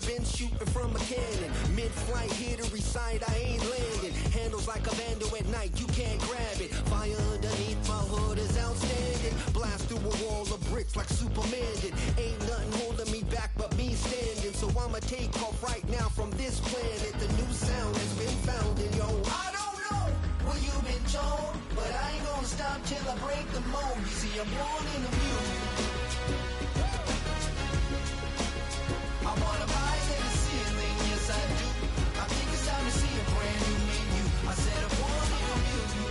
been shooting from a cannon. Mid-flight, here to recite, I ain't landing. Handles like a vandal at night, you can't grab it. Fire underneath my hood is outstanding. Blast through a wall of bricks like Superman did. Ain't nothing holding me back but me standing. So I'ma take off right now from this planet. The new sound has been found in yo. I don't know what you've been told, but I ain't gonna stop till I break the mold. You see, I'm born in the music. I wanna rise in the ceiling, yes I do. I think it's time to see a brand new menu. I said I'm born in the music.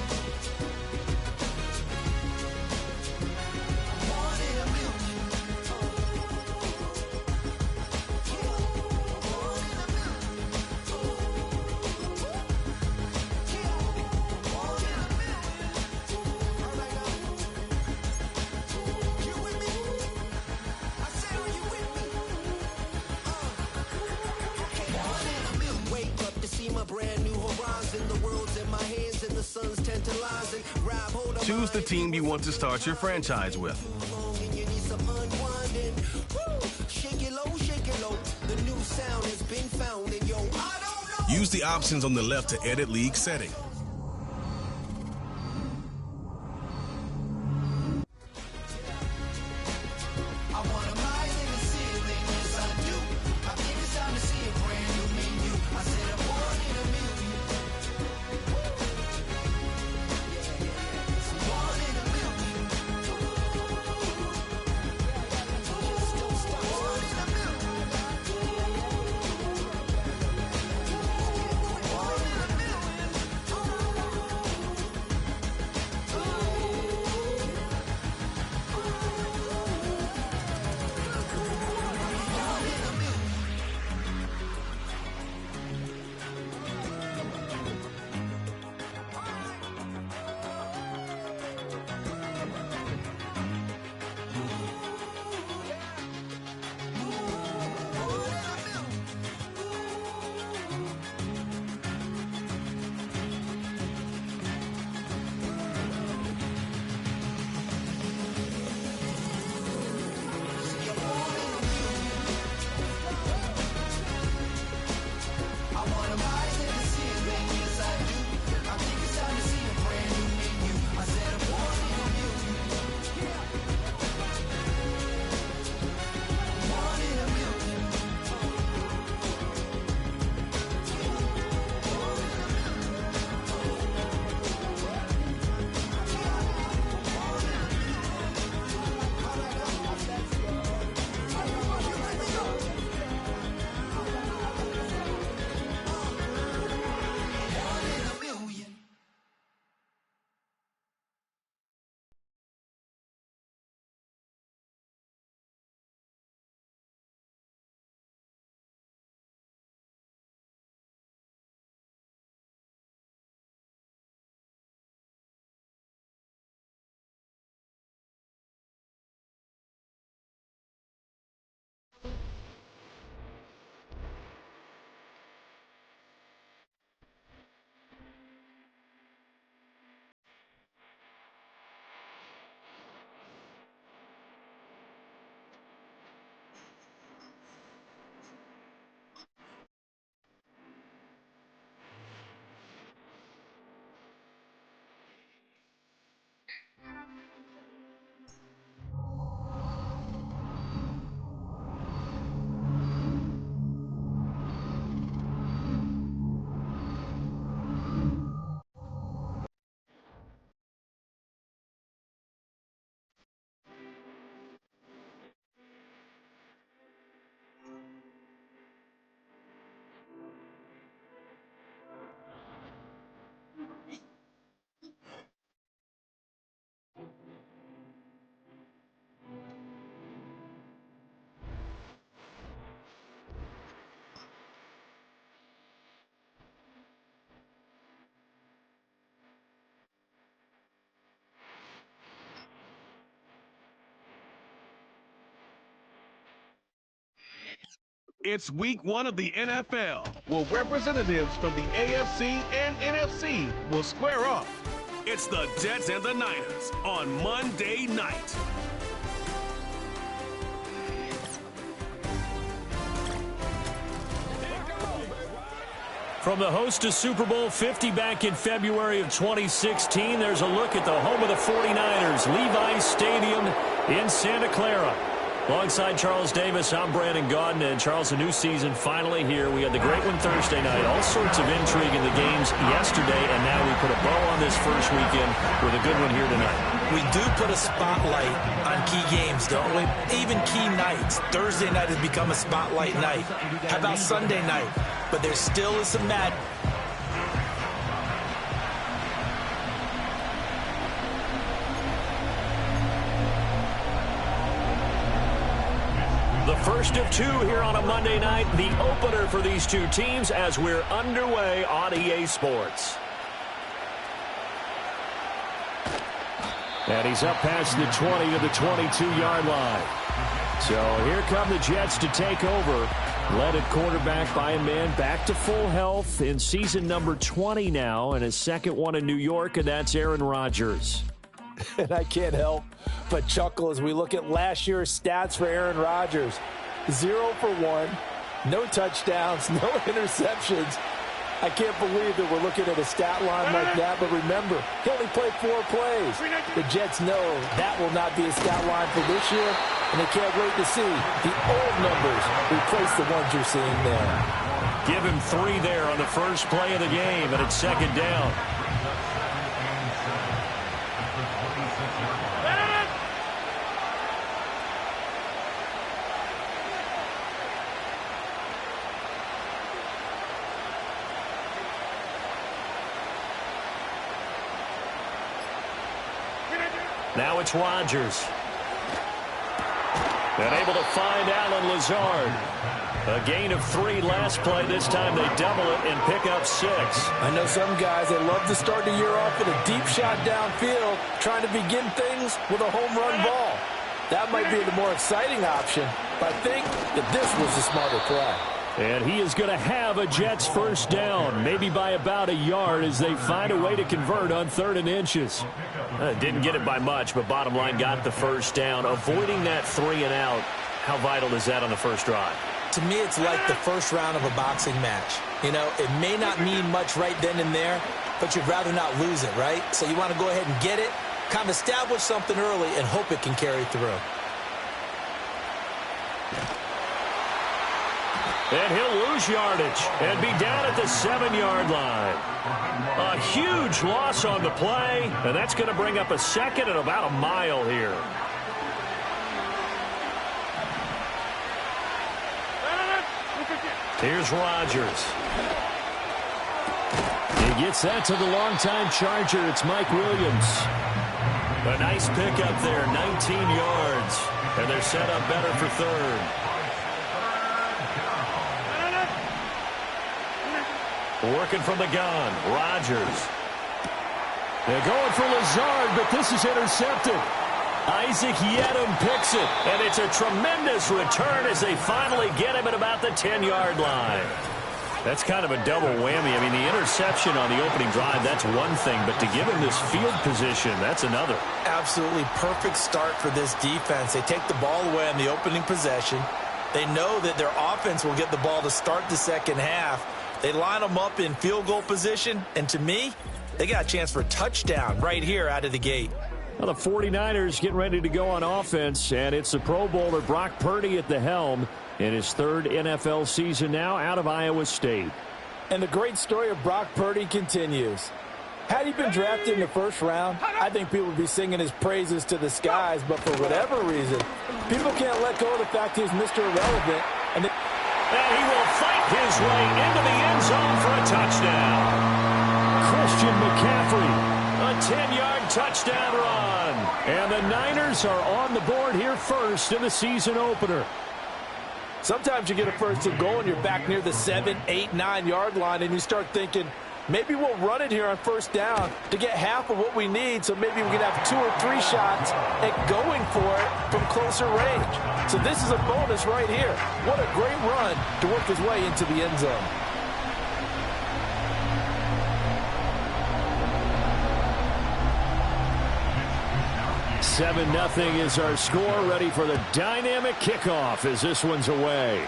I'm born in the music. Choose the team you want to start your franchise with. Use the options on the left to edit league settings. It's week 1 of the NFL, where representatives from the AFC and NFC will square off. It's the Jets and the Niners on Monday night. From the host to Super Bowl 50 back in February of 2016, there's a look at the home of the 49ers, Levi's Stadium in Santa Clara. Alongside Charles Davis, I'm Brandon Gaudin. And Charles, a new season finally here. We had the great one Thursday night. All sorts of intrigue in the games yesterday, and now we put a bow on this first weekend with a good one here tonight. We do put a spotlight on key games, don't we? Even key nights. Thursday night has become a spotlight night. How about Sunday night? But there still is some Madden. The first of two here on a Monday night, the opener for these two teams as we're underway on EA Sports. And he's up past the 20 of the 22-yard line. So here come the Jets to take over. Led at quarterback by a man back to full health in season number 20 now, and his second one in New York, and that's Aaron Rodgers. And I can't help but chuckle as we look at last year's stats for Aaron Rodgers. 0 for 1, no touchdowns, no interceptions. I can't believe that we're looking at a stat line like that, but remember, he only played 4 plays. The Jets know that will not be a stat line for this year, and they can't wait to see the old numbers replace the ones you're seeing there. Give him 3 there on the first play of the game, and it's second down. Now it's Rodgers. And able to find Allen Lazard. A gain of 3 last play. This time they double it and pick up 6. I know some guys, they love to start the year off with a deep shot downfield, trying to begin things with a home run ball. That might be the more exciting option, but I think that this was the smarter play. And he is going to have a Jets first down, maybe by about a yard as they find a way to convert on 3rd and inches. Didn't get it by much, but bottom line got the first down. Avoiding that 3 and out, how vital is that on the first drive? To me, it's like the first round of a boxing match. You know, it may not mean much right then and there, but you'd rather not lose it, right? So you want to go ahead and get it, kind of establish something early, and hope it can carry through. And he'll lose yardage and be down at the 7-yard line. A huge loss on the play, and that's going to bring up a second and about a mile here. Here's Rodgers. He gets that to the longtime Charger. It's Mike Williams. A nice pickup there, 19 yards. And they're set up better for 3rd. Working from the gun, Rodgers. They're going for Lazard, but this is intercepted. Isaac Yedem picks it, and it's a tremendous return as they finally get him at about the 10-yard line. That's kind of a double whammy. I mean, the interception on the opening drive, that's one thing, but to give him this field position, that's another. Absolutely perfect start for this defense. They take the ball away on the opening possession. They know that their offense will get the ball to start the second half. They line them up in field goal position, and to me, they got a chance for a touchdown right here out of the gate. Well, the 49ers getting ready to go on offense, and it's the Pro Bowler Brock Purdy at the helm in his 3rd NFL season now out of Iowa State. And the great story of Brock Purdy continues. Had he been drafted in the 1st round, I think people would be singing his praises to the skies, but for whatever reason, people can't let go of the fact he's Mr. Irrelevant. And he will fight his way into the end zone for a touchdown. Christian McCaffrey, a 10-yard touchdown run. And the Niners are on the board here first in the season opener. Sometimes you get a 1st and goal and you're back near the 7, 8, 9-yard line, and you start thinking, maybe we'll run it here on 1st down to get half of what we need, so maybe we can have 2 or 3 shots at going for it from closer range. So this is a bonus right here. What a great run to work his way into the end zone. Seven 0 is our score, ready for the dynamic kickoff as this one's away.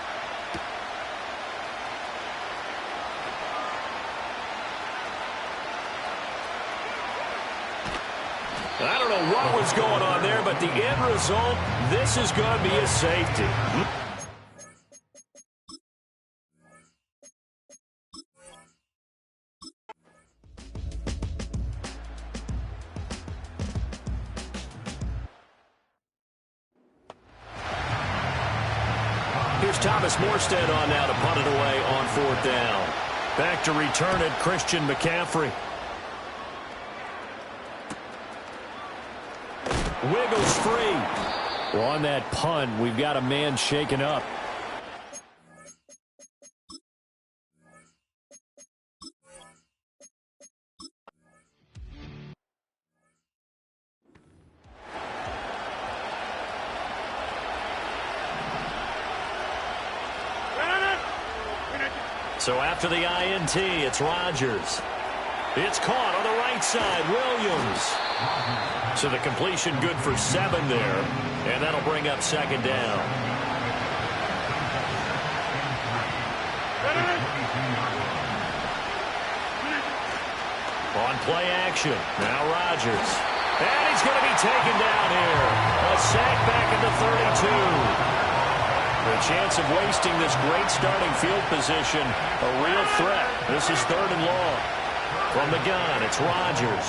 I don't know what was going on there, but the end result, this is going to be a safety. Here's Thomas Morstead on now to punt it away on 4th down. Back to return it, Christian McCaffrey. Wiggles free. Well, on that punt, we've got a man shaken up. So after the INT, it's Rodgers. It's caught on the right side, Williams. So the completion good for 7 there, and that'll bring up 2nd down. On play action, now Rodgers. And he's going to be taken down here. A sack back at the 32. The chance of wasting this great starting field position, a real threat. This is 3rd and long. From the gun, it's Rodgers.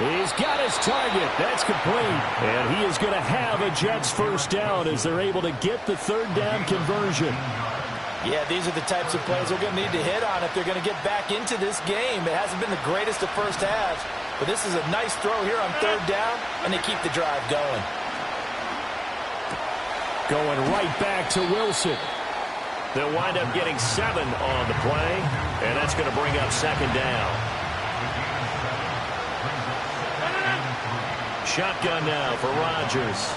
He's got his target. That's complete. And he is going to have a Jets first down as they're able to get the 3rd down conversion. Yeah, these are the types of plays they're going to need to hit on if they're going to get back into this game. It hasn't been the greatest of first halves, but this is a nice throw here on 3rd down, and they keep the drive going. Going right back to Wilson. They'll wind up getting 7 on the play, and that's going to bring up 2nd down. Shotgun now for Rodgers.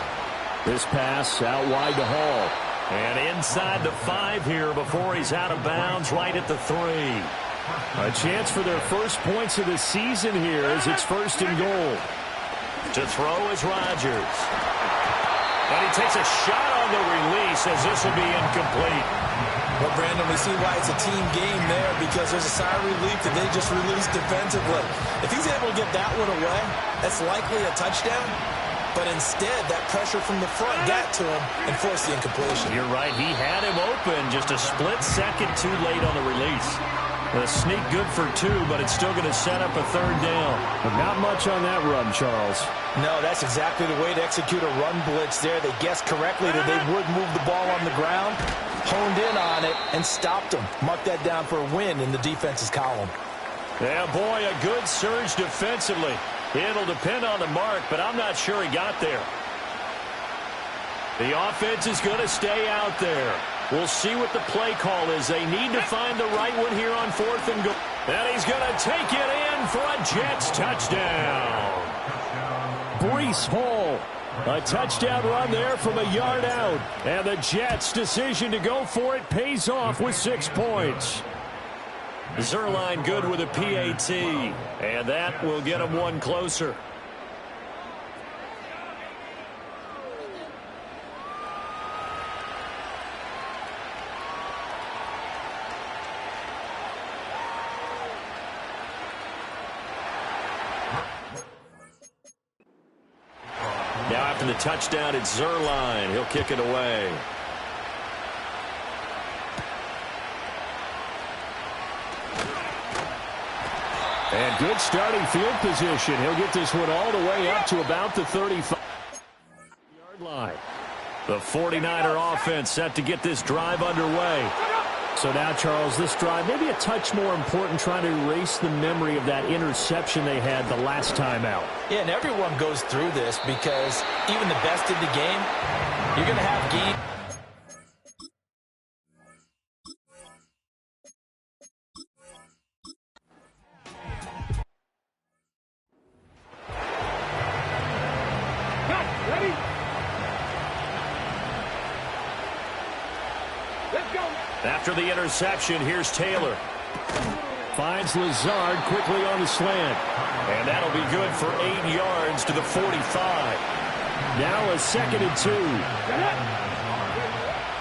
This pass out wide to Hall. And inside the 5 here before he's out of bounds right at the 3. A chance for their first points of the season here as it's 1st and goal. To throw is Rodgers. And he takes a shot on the release as this will be incomplete. Well, Brandon, we see why it's a team game there because there's a sigh of relief that they just released defensively. If he's able to get that one away, that's likely a touchdown. But instead, that pressure from the front got to him and forced the incompletion. You're right. He had him open just a split second too late on the release. The sneak good for 2, but it's still going to set up a 3rd down. But not much on that run, Charles. No, that's exactly the way to execute a run blitz there. They guessed correctly that they would move the ball on the ground, honed in on it, and stopped them. Mark that down for a win in the defense's column. Yeah, boy, a good surge defensively. It'll depend on the mark, but I'm not sure he got there. The offense is going to stay out there. We'll see what the play call is. They need to find the right one here on 4th and goal. And he's going to take it in for a Jets touchdown. Breece Hall. A touchdown run there from a yard out. And the Jets' decision to go for it pays off with 6 points. Zerline good with a PAT. And that will get him 1 closer. Now after the touchdown, it's Zerline. He'll kick it away. And good starting field position. He'll get this one all the way up to about the 35-yard line. The 49er offense set to get this drive underway. So now, Charles, this drive maybe a touch more important, trying to erase the memory of that interception they had the last time out. Yeah, and everyone goes through this because even the best in the game, you're going to have games. After the interception, here's Taylor. Finds Lazard quickly on the slant. And that'll be good for 8 yards to the 45. Now a 2nd and 2.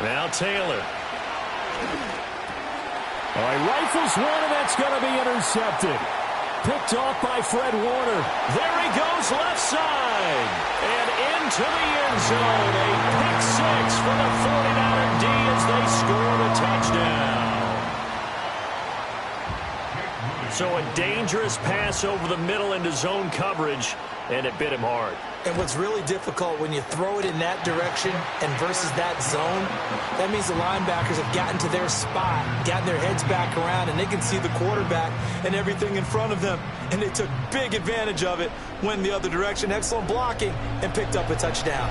Now Taylor. All right, rifles one, and that's going to be intercepted. Picked off by Fred Warner. There he goes left side. And into the end zone. A pick six for the 49er D as they score the touchdown. So a dangerous pass over the middle into zone coverage, and it bit him hard. And what's really difficult when you throw it in that direction and versus that zone, that means the linebackers have gotten to their spot, gotten their heads back around, and they can see the quarterback and everything in front of them. And they took big advantage of it, went the other direction, excellent blocking, and picked up a touchdown.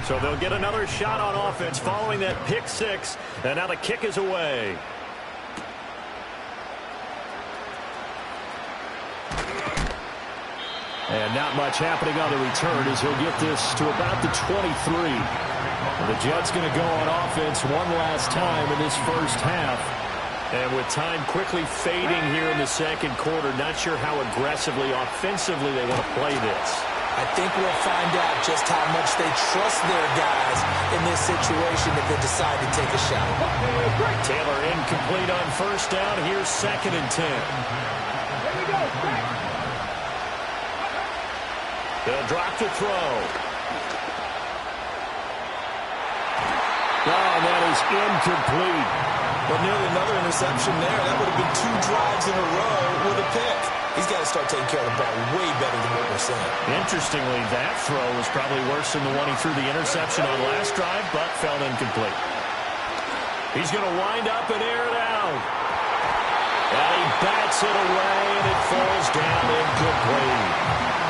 So they'll get another shot on offense following that pick six, and now the kick is away. And not much happening on the return as he'll get this to about the 23. The Jets going to go on offense one last time in this first half. And with time quickly fading here in the second quarter, not sure how aggressively, offensively they want to play this. I think we'll find out just how much they trust their guys in this situation if they decide to take a shot. Taylor incomplete on first down. Here's 2nd and 10. Here we go. They'll drop to throw. Oh, that is incomplete. But nearly another interception there. That would have been 2 drives in a row with a pick. He's got to start taking care of the ball way better than what we're seeing. Interestingly, that throw was probably worse than the one he threw the interception on last drive, but fell incomplete. He's going to wind up and air it out. And he bats it away, and it falls down incomplete.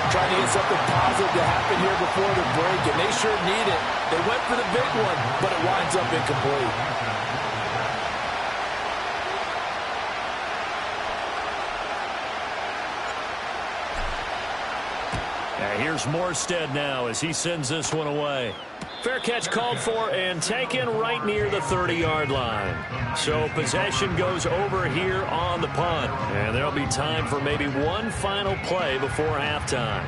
Trying to get something positive to happen here before the break, and they sure need it. They went for the big one, but it winds up incomplete. Here's Morstead now as he sends this one away. Fair catch called for and taken right near the 30-yard line. So possession goes over here on the punt. And there'll be time for maybe one final play before halftime.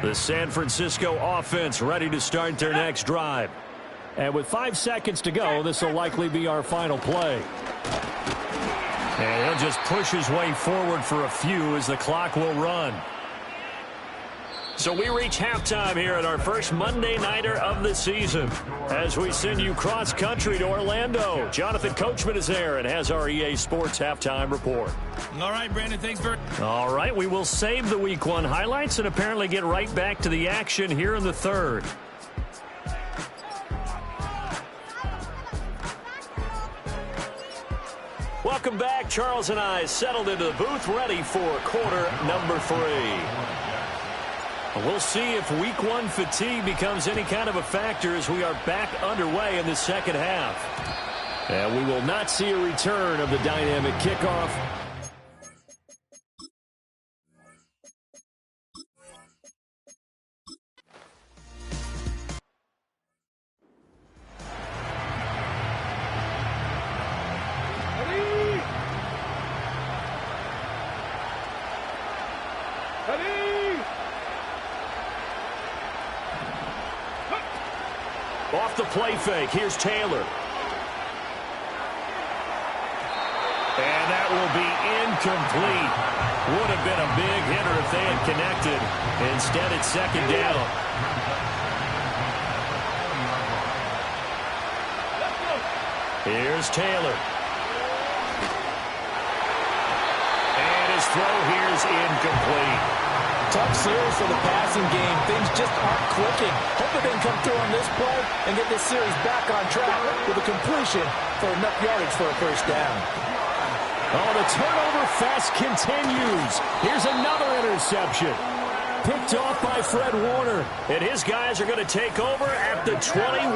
The San Francisco offense ready to start their next drive. And with 5 seconds to go, this will likely be our final play. And he'll just push his way forward for a few as the clock will run. So we reach halftime here at our first Monday Nighter of the season. As we send you cross-country to Orlando, Jonathan Coachman is there and has our EA Sports Halftime Report. All right, Brandon, thanks for... All right, we will save the Week 1 highlights and apparently get right back to the action here in the third. Welcome back. Charles and I settled into the booth ready for quarter number 3. We'll see if Week 1 fatigue becomes any kind of a factor as we are back underway in the second half. And we will not see a return of the dynamic kickoff. Off the play fake, here's Taylor. And that will be incomplete. Would have been a big hitter if they had connected. Instead, it's second down. Here's Taylor. And his throw here is incomplete. Tough series for the passing game. Things just aren't clicking. Hope it didn't come through on this play and get this series back on track with a completion for enough yardage for a first down. Oh, the turnover fest continues. Here's another interception. Picked off by Fred Warner. And his guys are going to take over at the 21.